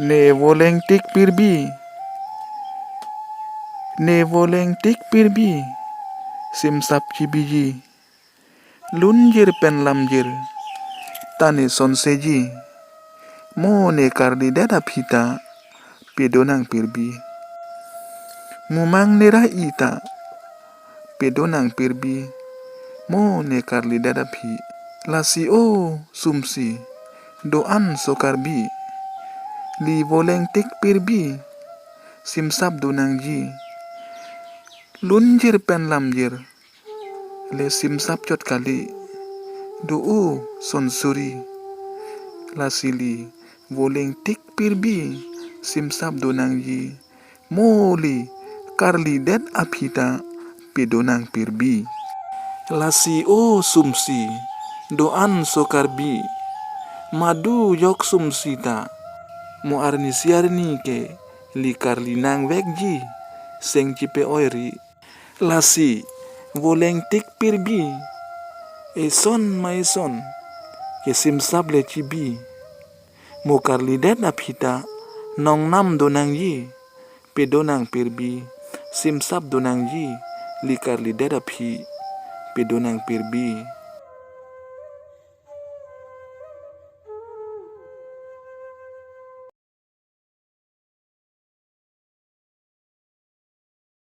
Ne voleng tik pirbi. Ne voleng tik pirbi. Simsap cibiji. Lunjir pen lamjir. Tane sonseji. Mo ne kardi dada pita. Pedonang pirbi. Mumang nerah ita. Pedonang pirbi. Mo ne karli dada pi. Lasi o sumsi. Doan sokarbi. Li voleng tik pirbi. Simsap donang ji. Lunjir pen lamjir. Le simsap cot kali. Do'u sonsuri. Lasili voleng tik pirbi. Simsap donang ji. Moli karli det apita. Pedonang pirbi. Lasi o sumsi. Doan sokarbi. Madu yok sumsita. Mo arni siarni ke. Li karli nang vekji. Seng cipe oiri. Lasi voleng tik pirbi. Eson maison. Ke simsap le cibi. Mo karli det apita. Nong nam donang ji. Pedonang pirbi. Simsap donang ji. Li karli det api. Pedonang pirbi.